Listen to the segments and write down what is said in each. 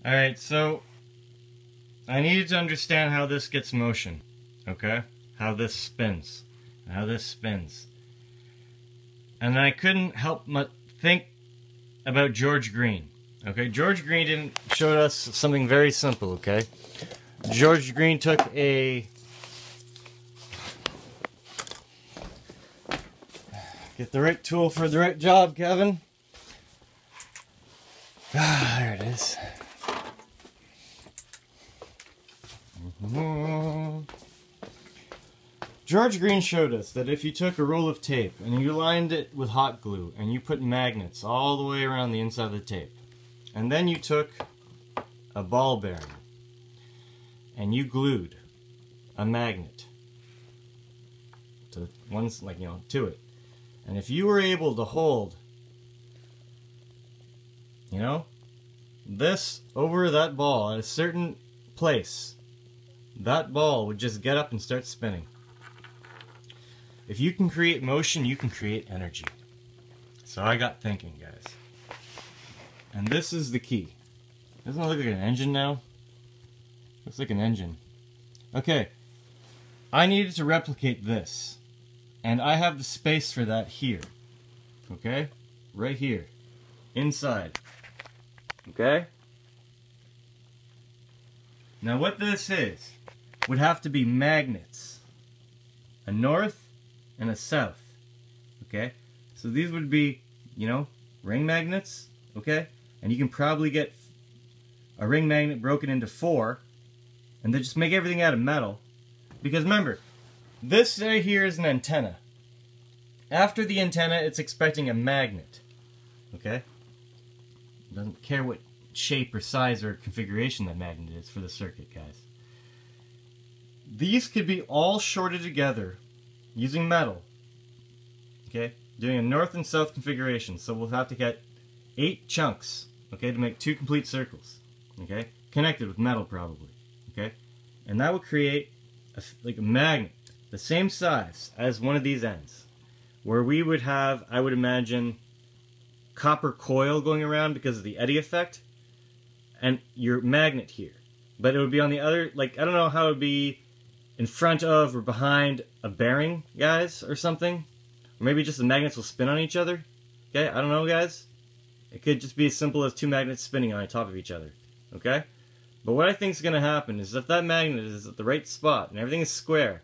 Alright, so I needed to understand how this gets motion. Okay? How this spins. How this spins. And I couldn't help but think about George Green. Okay? George Green didn't show us something very simple, okay? George Green took a... Get the right tool for the right job, Kevin. Ah, there it is. George Green showed us that if you took a roll of tape and you lined it with hot glue and you put magnets all the way around the inside of the tape, and then you took a ball bearing and you glued a magnet to to it, and if you were able to hold this over that ball at a certain place, that ball would just get up and start spinning. If you can create motion, you can create energy. So I got thinking, guys. And this is the key. Doesn't it look like an engine now? Looks like an engine. Okay. I needed to replicate this. And I have the space for that here. Okay? Right here. Inside. Okay? Now what this is would have to be magnets. A north and a south. Okay? So these would be, ring magnets. Okay? And you can probably get a ring magnet broken into 4 and then just make everything out of metal. Because remember, this right here is an antenna. After the antenna, it's expecting a magnet. Okay? Doesn't care what shape or size or configuration that magnet is for the circuit, guys. These could be all shorted together using metal. Okay? Doing a north and south configuration. So we'll have to get 8 chunks, okay, to make 2 complete circles. Okay? Connected with metal probably. Okay? And that will create a magnet the same size as one of these ends, where we would have, I would imagine, copper coil going around because of the eddy effect, and your magnet here. But it would be on the other, I don't know how it would be in front of or behind a bearing, guys, or something. Or maybe just the magnets will spin on each other. Okay, I don't know, guys. It could just be as simple as 2 magnets spinning on top of each other. Okay? But what I think is going to happen is if that magnet is at the right spot and everything is square,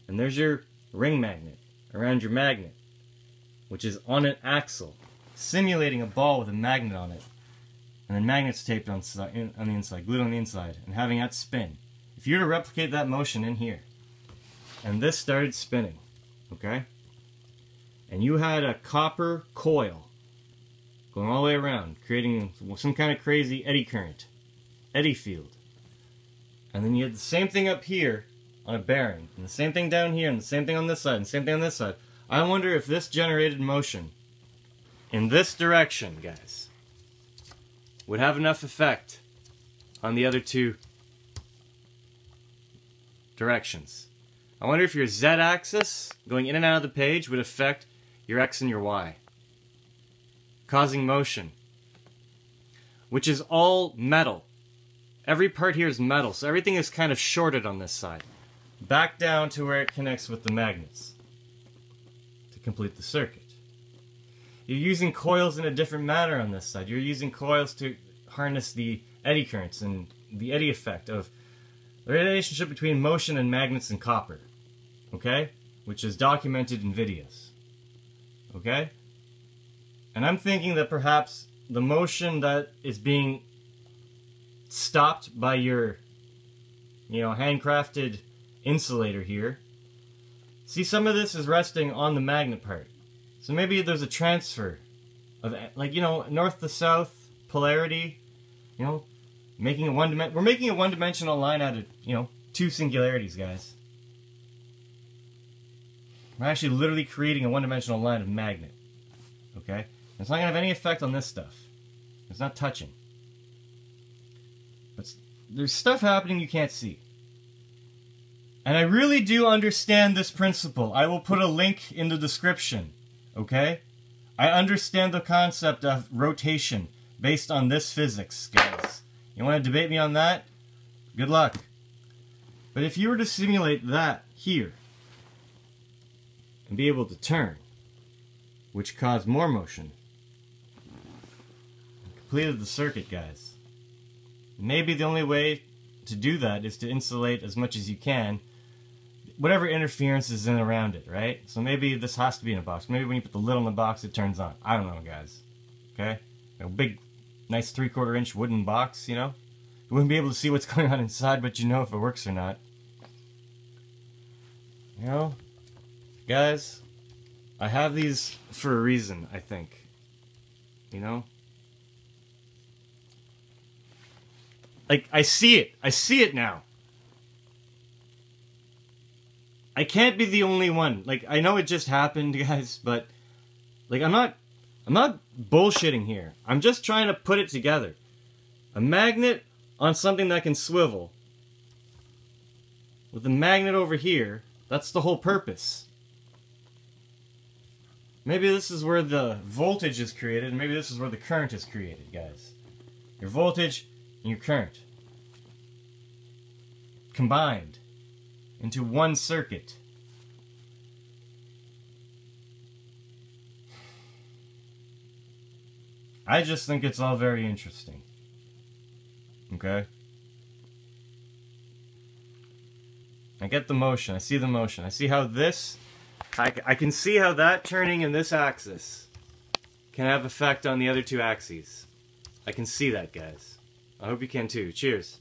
and there's your ring magnet around your magnet, which is on an axle, simulating a ball with a magnet on it, and then magnets taped on the inside, glued on the inside, and having that spin. If you were to replicate that motion in here, and this started spinning, okay, and you had a copper coil going all the way around, creating some kind of crazy eddy current, eddy field, and then you had the same thing up here on a bearing, and the same thing down here, and the same thing on this side, and the same thing on this side. I wonder if this generated motion in this direction, guys, would have enough effect on the other 2 directions. I wonder if your z-axis going in and out of the page would affect your x and your y, causing motion, which is all metal. Every part here is metal, so everything is kind of shorted on this side, back down to where it connects with the magnets to complete the circuit. You're using coils in a different manner on this side. You're using coils to harness the eddy currents and the eddy effect of the relationship between motion and magnets and copper. Okay? Which is documented in videos. Okay? And I'm thinking that perhaps the motion that is being stopped by your, handcrafted insulator here. See, some of this is resting on the magnet part. So maybe there's a transfer of, north to south polarity, we're making a one-dimensional line out of, 2 singularities, guys. We're actually literally creating a one-dimensional line of magnet. Okay? It's not going to have any effect on this stuff. It's not touching. But there's stuff happening you can't see. And I really do understand this principle. I will put a link in the description. Okay? I understand the concept of rotation based on this physics, guys. You want to debate me on that? Good luck. But if you were to simulate that here, and be able to turn, which caused more motion, completed the circuit, guys. Maybe the only way to do that is to insulate as much as you can whatever interference is in around it, right? So maybe this has to be in a box. Maybe when you put the lid on the box, it turns on. I don't know, guys. Okay? A big, nice 3/4 inch wooden box, you know? You wouldn't be able to see what's going on inside, but you know if it works or not. You know? Guys, I have these for a reason, I think. You know? Like, I see it. I see it now. I can't be the only one. Like, I know it just happened, guys, but like I'm not bullshitting here. I'm just trying to put it together. A magnet on something that can swivel. With a magnet over here, that's the whole purpose. Maybe this is where the voltage is created, and maybe this is where the current is created, guys. Your voltage and your current combined into one circuit. I just think it's all very interesting. Okay? I get the motion. I see the motion. I see how this... I can see how that turning in this axis can have effect on the other two axes. I can see that, guys. I hope you can too. Cheers.